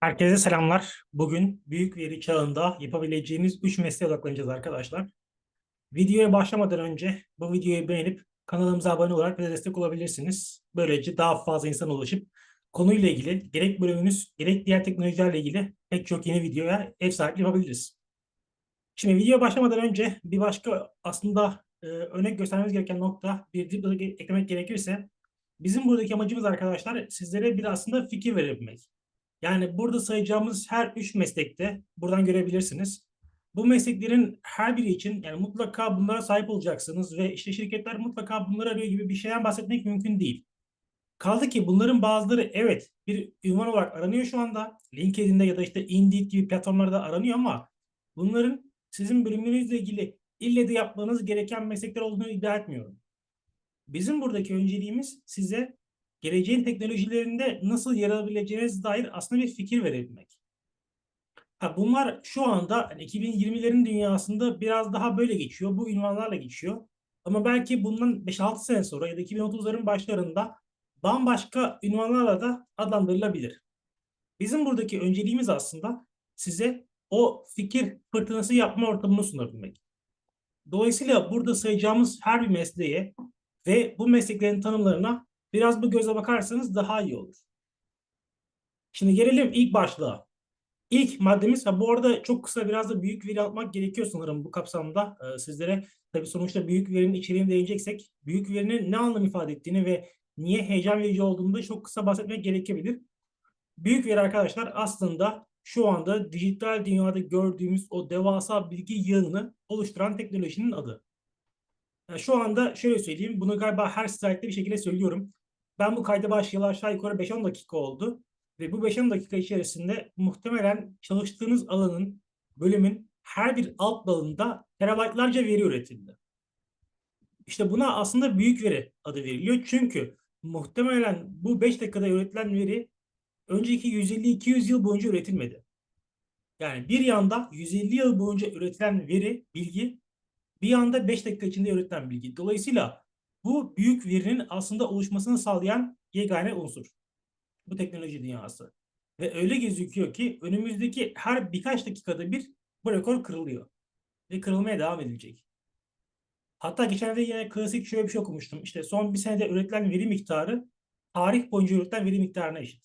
Herkese selamlar. Bugün büyük veri çağında yapabileceğiniz 3 mesleğe odaklanacağız arkadaşlar. Videoya başlamadan önce bu videoyu beğenip kanalımıza abone olarak bize destek olabilirsiniz. Böylece daha fazla insana ulaşıp konuyla ilgili gerek bölümünüz gerek diğer teknolojilerle ilgili pek çok yeni videoya ev sahipliği yapabiliriz. Şimdi videoya başlamadan önce bir başka aslında örnek göstermemiz gereken nokta bir dipnot eklemek gerekirse bizim buradaki amacımız arkadaşlar sizlere bir aslında fikir verebilmek. Yani burada sayacağımız her üç meslekte buradan görebilirsiniz. Bu mesleklerin her biri için yani mutlaka bunlara sahip olacaksınız ve işte şirketler mutlaka bunları arıyor gibi bir şeyden bahsetmek mümkün değil. Kaldı ki bunların bazıları evet bir ünvan olarak aranıyor şu anda. LinkedIn'de ya da işte Indeed gibi platformlarda aranıyor ama bunların sizin bölümünüzle ilgili ille de yapmanız gereken meslekler olduğunu iddia etmiyorum. Bizim buradaki önceliğimiz size geleceğin teknolojilerinde nasıl yer alabileceğinize dair aslında bir fikir verebilmek. Bunlar şu anda hani 2020'lerin dünyasında biraz daha böyle geçiyor. Bu ünvanlarla geçiyor. Ama belki bundan 5-6 sene sonra ya da 2030'ların başlarında bambaşka ünvanlarla da adlandırılabilir. Bizim buradaki önceliğimiz aslında size o fikir fırtınası yapma ortamını sunabilmek. Dolayısıyla burada sayacağımız her bir mesleğe ve bu mesleklerin tanımlarına biraz bu göze bakarsanız daha iyi olur. Şimdi gelelim ilk başlığa. İlk maddemiz, bu arada çok kısa biraz da büyük veri almak gerekiyor sanırım bu kapsamda. Sizlere tabii sonuçta büyük verinin içeriğine değineceksek, büyük verinin ne anlam ifade ettiğini ve niye heyecan verici olduğunu da çok kısa bahsetmek gerekebilir. Büyük veri arkadaşlar aslında şu anda dijital dünyada gördüğümüz o devasa bilgi yığınını oluşturan teknolojinin adı. Yani şu anda şöyle söyleyeyim, bunu galiba her slaytta bir şekilde söylüyorum. Ben bu kayda başlayalı aşağı yukarı 5-10 dakika oldu. Ve bu 5-10 dakika içerisinde muhtemelen çalıştığınız alanın, bölümün her bir alt dalında terabaytlarca veri üretildi. İşte buna aslında büyük veri adı veriliyor. Çünkü muhtemelen bu 5 dakikada üretilen veri önceki 150-200 yıl boyunca üretilmedi. Yani bir yanda 150 yıl boyunca üretilen veri, bilgi bir anda 5 dakika içinde üretilen bilgi. Dolayısıyla bu büyük verinin aslında oluşmasını sağlayan yegane unsur. Bu teknoloji dünyası. Ve öyle gözüküyor ki önümüzdeki her birkaç dakikada bir bu rekor kırılıyor. Ve kırılmaya devam edilecek. Hatta geçenlerde yine klasik şöyle bir şey okumuştum. İşte son bir senede üretilen veri miktarı tarih boyunca üretilen veri miktarına eşit.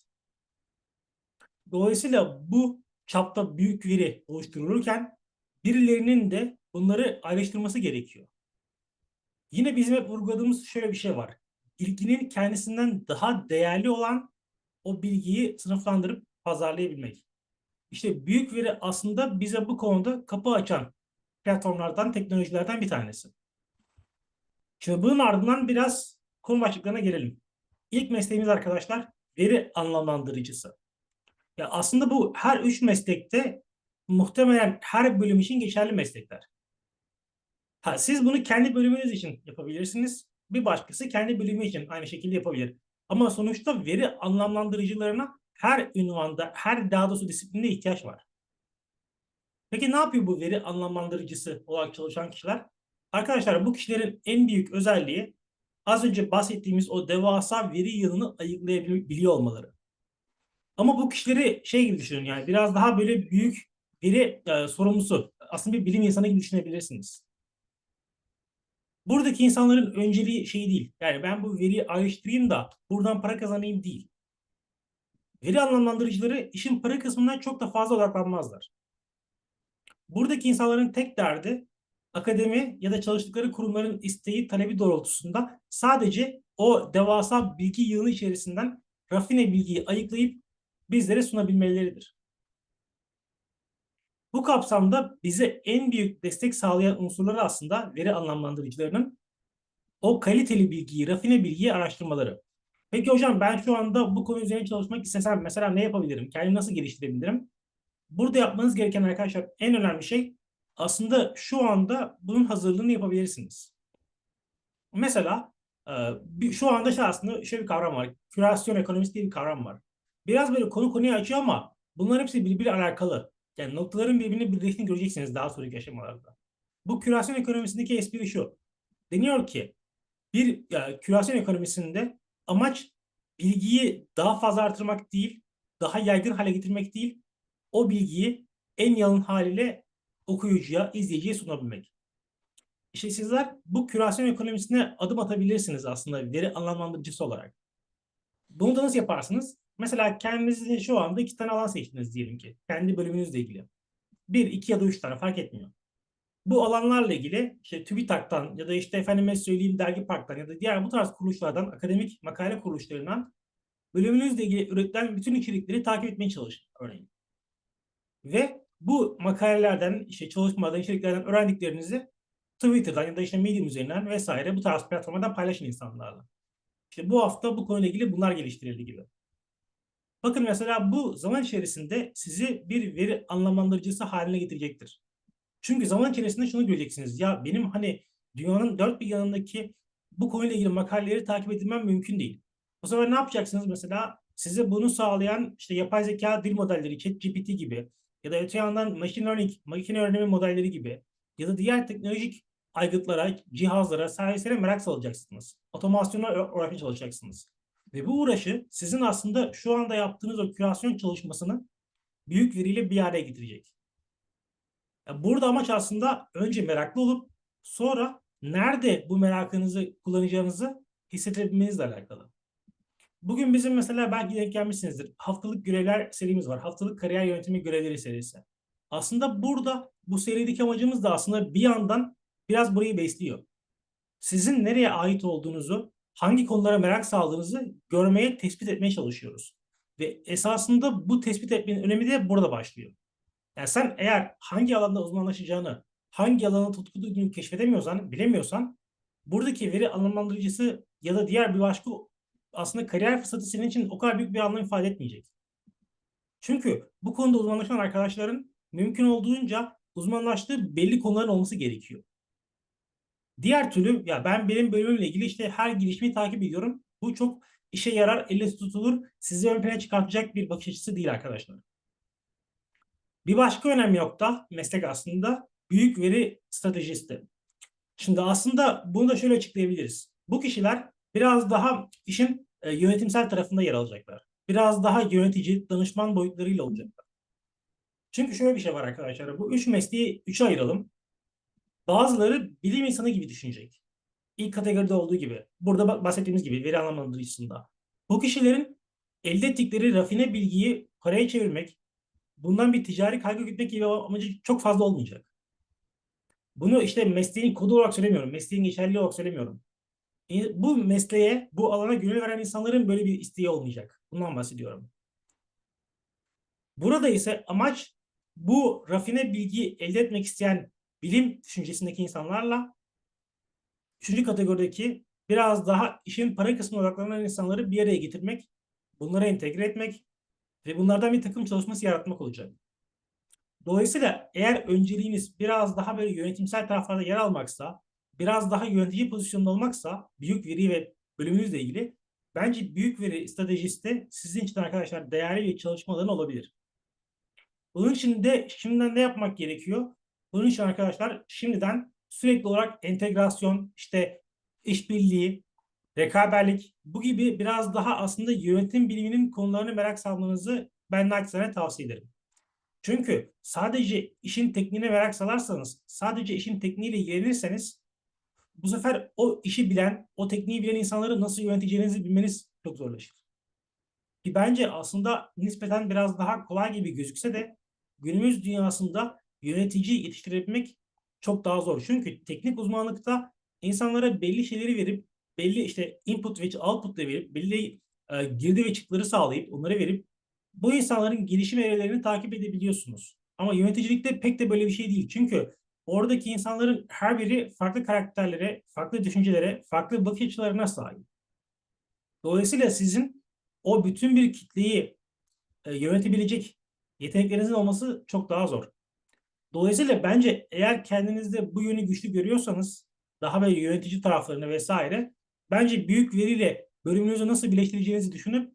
Dolayısıyla bu çapta büyük veri oluşturulurken birilerinin de bunları ayrıştırması gerekiyor. Yine bizim hep vurguladığımız şöyle bir şey var. Bilginin kendisinden daha değerli olan o bilgiyi sınıflandırıp pazarlayabilmek. İşte büyük veri aslında bize bu konuda kapı açan platformlardan, teknolojilerden bir tanesi. Şimdi bunun ardından biraz konu başlıklarına gelelim. İlk mesleğimiz arkadaşlar veri anlamlandırıcısı. Ya aslında bu her üç meslekte muhtemelen her bölüm için geçerli meslekler. Siz bunu kendi bölümünüz için yapabilirsiniz. Bir başkası kendi bölümü için aynı şekilde yapabilir. Ama sonuçta veri anlamlandırıcılarına her ünvanda, her daha doğrusu disiplinde ihtiyaç var. Peki ne yapıyor bu veri anlamlandırıcısı olarak çalışan kişiler? Arkadaşlar bu kişilerin en büyük özelliği az önce bahsettiğimiz o devasa veri yığını ayıklayabiliyor olmaları. Ama bu kişileri şey gibi düşünün yani biraz daha böyle büyük veri sorumlusu. Aslında bir bilim insanı gibi düşünebilirsiniz. Buradaki insanların önceliği şey değil. Yani ben bu veriyi ayrıştırayım da buradan para kazanayım değil. Veri anlamlandırıcıları işin para kısmından çok da fazla odaklanmazlar. Buradaki insanların tek derdi akademi ya da çalıştıkları kurumların isteği, talebi doğrultusunda sadece o devasa bilgi yığını içerisinden rafine bilgiyi ayıklayıp bizlere sunabilmeleridir. Bu kapsamda bize en büyük destek sağlayan unsurları aslında veri anlamlandırıcılarının o kaliteli bilgiyi, rafine bilgiyi araştırmaları. Peki hocam ben şu anda bu konu üzerine çalışmak istesem mesela ne yapabilirim? Kendimi nasıl geliştirebilirim? Burada yapmanız gereken arkadaşlar en önemli şey aslında şu anda bunun hazırlığını yapabilirsiniz. Mesela şu anda şey aslında şöyle bir kavram var. Kürasyon ekonomisi diye bir kavram var. Biraz böyle konu konuyu açıyor ama bunların hepsi birbiriyle alakalı. Yani noktaların birbirini birleştiğini göreceksiniz daha sonraki aşamalarda. Bu kürasyon ekonomisindeki espri şu. Deniyor ki bir kürasyon ekonomisinde amaç bilgiyi daha fazla artırmak değil, daha yaygın hale getirmek değil, o bilgiyi en yalın haliyle okuyucuya, izleyiciye sunabilmek. İşte sizler bu kürasyon ekonomisine adım atabilirsiniz aslında veri anlamlandırıcısı olarak. Bunu da nasıl yaparsınız? Mesela kendinize şu anda 2 tane alan seçtiniz diyelim ki. Kendi bölümünüzle ilgili. Bir, iki ya da 3 tane fark etmiyor. Bu alanlarla ilgili işte TÜBİTAK'tan ya da işte efendime söyleyeyim Dergi Park'tan ya da diğer bu tarz kuruluşlardan, akademik makale kuruluşlarından bölümünüzle ilgili üretilen bütün içerikleri takip etmeye çalışın örneğin. Ve bu makalelerden, işte çalışmalardan, içeriklerden öğrendiklerinizi Twitter'dan ya da işte Medium üzerinden vesaire bu tarz platformlardan paylaşın insanlarla. İşte bu hafta bu konuyla ilgili bunlar geliştirildi gibi. Bakın mesela bu zaman içerisinde sizi bir veri anlamlandırıcısı haline getirecektir. Çünkü zaman içerisinde şunu göreceksiniz. Ya benim hani dünyanın dört bir yanındaki bu konuyla ilgili makaleleri takip edilmem mümkün değil. O zaman ne yapacaksınız mesela? Size bunu sağlayan işte yapay zeka dil modelleri, ChatGPT gibi ya da öte yandan machine learning, makine öğrenimi modelleri gibi ya da diğer teknolojik aygıtlara, cihazlara, servislere merak salacaksınız. Otomasyona uğraşmaya çalışacaksınız. Ve bu uğraşı sizin aslında şu anda yaptığınız o kürasyon çalışmasını büyük veriyle bir araya getirecek. Yani burada amaç aslında önce meraklı olup sonra nerede bu merakınızı kullanacağınızı hissedebilmenizle alakalı. Bugün bizim mesela belki denk gelmişsinizdir. Haftalık görevler serimiz var. Haftalık kariyer yönetimi görevleri serisi. Aslında burada bu serideki amacımız da aslında bir yandan biraz burayı besliyor. Sizin nereye ait olduğunuzu, hangi konulara merak saldığınızı görmeye, tespit etmeye çalışıyoruz. Ve esasında bu tespit etmenin önemi de burada başlıyor. Yani sen eğer hangi alanda uzmanlaşacağını, hangi alana tutku duyduğunu keşfedemiyorsan, bilemiyorsan buradaki veri anlamlandırıcısı ya da diğer bir başka aslında kariyer fırsatı senin için o kadar büyük bir anlam ifade etmeyecek. Çünkü bu konuda uzmanlaşan arkadaşların mümkün olduğunca uzmanlaştığı belli konuların olması gerekiyor. Diğer türlü ya ben benim bölümümle ilgili işte her gelişmeyi takip ediyorum. Bu çok işe yarar, elle tutulur, sizi ön plana çıkartacak bir bakış açısı değil arkadaşlar. Bir başka önemli nokta meslek aslında büyük veri stratejisti. Şimdi aslında bunu da şöyle açıklayabiliriz. Bu kişiler biraz daha işin yönetimsel tarafında yer alacaklar. Biraz daha yönetici, danışman boyutlarıyla olacaklar. Çünkü şöyle bir şey var arkadaşlar. Bu üç mesleği üçe ayıralım. Bazıları bilim insanı gibi düşünecek. İlk kategoride olduğu gibi. Burada bahsettiğimiz gibi veri anlamlandırıcısında. Bu kişilerin elde ettikleri rafine bilgiyi paraya çevirmek, bundan bir ticari kaygı gütmek gibi amacı çok fazla olmayacak. Bunu işte mesleğin kodu olarak söylemiyorum. Mesleğin geçerliliği olarak söylemiyorum. Bu mesleğe, bu alana gönül veren insanların böyle bir isteği olmayacak. Bundan bahsediyorum. Burada ise amaç bu rafine bilgiyi elde etmek isteyen bilim düşüncesindeki insanlarla üçüncü kategorideki biraz daha işin para kısmına odaklanan insanları bir araya getirmek, bunlara entegre etmek ve bunlardan bir takım çalışması yaratmak olacak. Dolayısıyla eğer önceliğiniz biraz daha böyle yönetimsel taraflarda yer almaksa, biraz daha yönetici pozisyonda olmaksa büyük veri ve bölümünüzle ilgili bence büyük veri stratejisi de sizin için arkadaşlar değerli bir çalışma alanı olabilir. Bunun için de şimdiden ne yapmak gerekiyor? Bunun için arkadaşlar şimdiden sürekli olarak entegrasyon, işte işbirliği, rekaberlik bu gibi biraz daha aslında yönetim biliminin konularını merak salmanızı ben naçizane tavsiye ederim. Çünkü sadece işin tekniğine merak salarsanız, sadece işin tekniğiyle ilgilenirseniz bu sefer o işi bilen, o tekniği bilen insanları nasıl yöneteceğinizi bilmeniz çok zorlaşır. Ki bence aslında nispeten biraz daha kolay gibi gözükse de günümüz dünyasında yönetici yetiştirebilmek çok daha zor. Çünkü teknik uzmanlıkta insanlara belli şeyleri verip, belli işte input ve output da verip, belli girdi ve çıktıları sağlayıp, onları verip bu insanların gelişim evrelerini takip edebiliyorsunuz. Ama yöneticilikte pek de böyle bir şey değil. Çünkü oradaki insanların her biri farklı karakterlere, farklı düşüncelere, farklı bakış açılarına sahip. Dolayısıyla sizin o bütün bir kitleyi yönetebilecek yeteneklerinizin olması çok daha zor. Dolayısıyla bence eğer kendinizde bu yönü güçlü görüyorsanız daha böyle yönetici taraflarını vesaire bence büyük veriyle bölümünüzü nasıl birleştireceğinizi düşünüp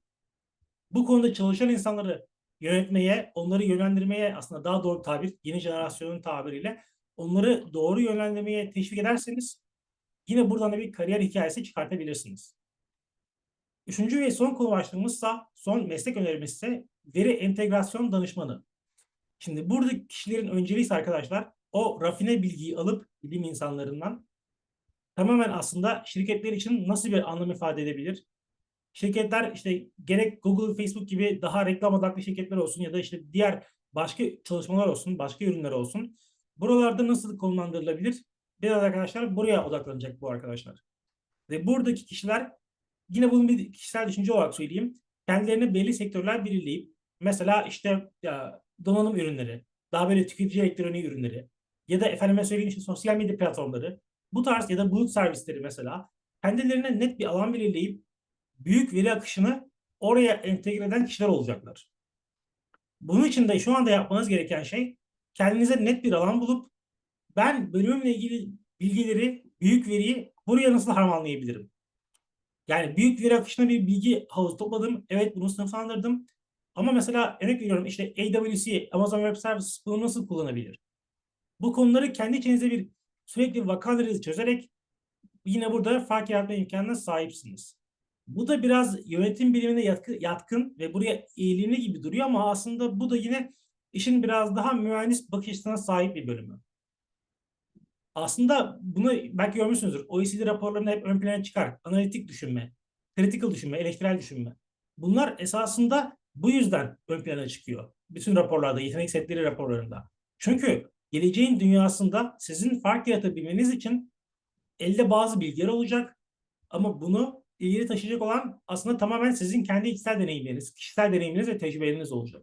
bu konuda çalışan insanları yönetmeye, onları yönlendirmeye aslında daha doğru tabir, yeni jenerasyonun tabiriyle onları doğru yönlendirmeye teşvik ederseniz yine buradan da bir kariyer hikayesi çıkartabilirsiniz. Üçüncü ve son konu başlığımızsa, son meslek önerimizse veri entegrasyon danışmanı. Şimdi buradaki kişilerin önceliği ise arkadaşlar o rafine bilgiyi alıp bilim insanlarından tamamen aslında şirketler için nasıl bir anlam ifade edebilir? Şirketler işte gerek Google, Facebook gibi daha reklam odaklı şirketler olsun ya da işte diğer başka çalışmalar olsun, başka ürünler olsun. Buralarda nasıl konumlandırılabilir? Biraz arkadaşlar buraya odaklanacak bu arkadaşlar. Ve buradaki kişiler yine bunun bir kişisel düşünce olarak söyleyeyim. Kendilerine belli sektörler belirleyip mesela işte ya, donanım ürünleri, daha böyle tüketici elektronik ürünleri ya da efendime söyleyeyim işte sosyal medya platformları bu tarz ya da bulut servisleri mesela kendilerine net bir alan belirleyip büyük veri akışını oraya entegre eden kişiler olacaklar. Bunun için de şu anda yapmanız gereken şey kendinize net bir alan bulup ben bölümümle ilgili bilgileri, büyük veriyi buraya nasıl harmanlayabilirim? Yani büyük veri akışına bir bilgi havuzu topladım. Evet bunu sınıflandırdım. Ama mesela örnek veriyorum işte AWS, Amazon Web Services bunu nasıl kullanabilir? Bu konuları kendi içinizde bir sürekli vaka analizi çözerek yine burada fark yaratma imkanına sahipsiniz. Bu da biraz yönetim bilimine yatkın ve buraya eğilimli gibi duruyor ama aslında bu da yine işin biraz daha mühendis bakış açısına sahip bir bölümü. Aslında bunu belki görmüşsünüzdür. OECD raporlarında hep ön plana çıkar. Analitik düşünme, critical düşünme, eleştirel düşünme. Bunlar esasında bu yüzden ön plana çıkıyor. Bütün raporlarda, yetenek setleri raporlarında. Çünkü geleceğin dünyasında sizin fark yaratabilmeniz için elde bazı bilgiler olacak ama bunu ileri taşıyacak olan aslında tamamen sizin kendi içsel deneyimleriniz, kişisel deneyimleriniz ve tecrübeleriniz olacak.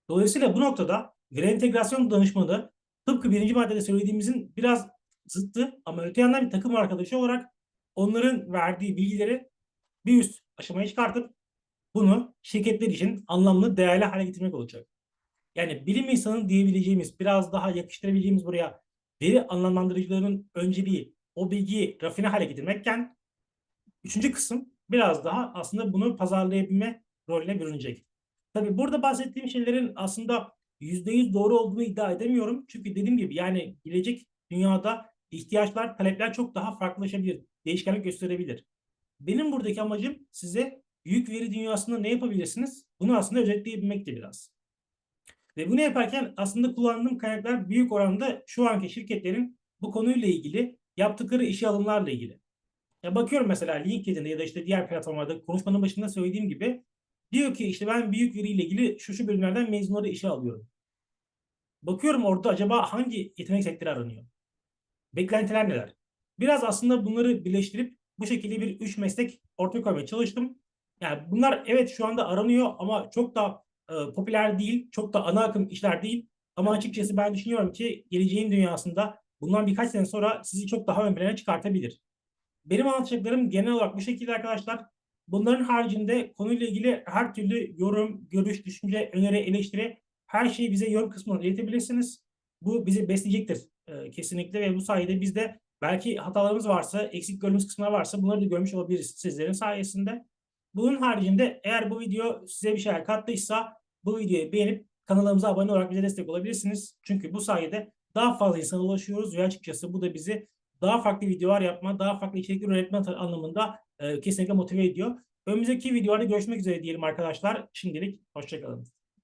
Dolayısıyla bu noktada veri entegrasyon danışmanı tıpkı birinci maddede söylediğimizin biraz zıttı ama öte yandan bir takım arkadaşı olarak onların verdiği bilgileri bir üst aşamaya çıkartıp bunu şirketler için anlamlı, değerli hale getirmek olacak. Yani bilim insanı diyebileceğimiz, biraz daha yakıştırabileceğimiz buraya veri anlamlandırıcılarının önceliği o bilgiyi rafine hale getirmekken üçüncü kısım biraz daha aslında bunu pazarlayabilme rolüne bürünecek. Tabii burada bahsettiğim şeylerin aslında %100 doğru olduğunu iddia edemiyorum. Çünkü dediğim gibi yani gelecek dünyada ihtiyaçlar, talepler çok daha farklılaşabilir, değişkenlik gösterebilir. Benim buradaki amacım size büyük veri dünyasında ne yapabilirsiniz? Bunu aslında özetleyebilmekti biraz. Ve bunu yaparken aslında kullandığım kaynaklar büyük oranda şu anki şirketlerin bu konuyla ilgili yaptıkları işe alımlarla ilgili. Ya bakıyorum mesela LinkedIn'de ya da işte diğer platformlarda konuşmanın başında söylediğim gibi diyor ki işte ben büyük veriyle ilgili şu bölümlerden mezunları işe alıyorum. Bakıyorum orada acaba hangi yetenek sektörü aranıyor? Beklentiler neler? Biraz aslında bunları birleştirip bu şekilde bir üç meslek ortaya koymaya çalıştım. Yani bunlar evet şu anda aranıyor ama çok da popüler değil, çok da ana akım işler değil. Ama açıkçası ben düşünüyorum ki geleceğin dünyasında bundan birkaç sene sonra sizi çok daha ön plana çıkartabilir. Benim anlatacaklarım genel olarak bu şekilde arkadaşlar. Bunların haricinde konuyla ilgili her türlü yorum, görüş, düşünce, öneri, eleştiri her şeyi bize yorum kısmına iletebilirsiniz. Bu bizi besleyecektir kesinlikle ve bu sayede biz de belki hatalarımız varsa, eksik gördüğümüz kısımlar varsa bunları da görmüş olabiliriz sizlerin sayesinde. Bunun haricinde eğer bu video size bir şeyler kattıysa bu videoyu beğenip kanalımıza abone olarak bize destek olabilirsiniz. Çünkü bu sayede daha fazla insana ulaşıyoruz ve açıkçası bu da bizi daha farklı videolar yapma, daha farklı içerikler üretme anlamında kesinlikle motive ediyor. Önümüzdeki videolarda görüşmek üzere diyelim arkadaşlar. Şimdilik hoşça kalın.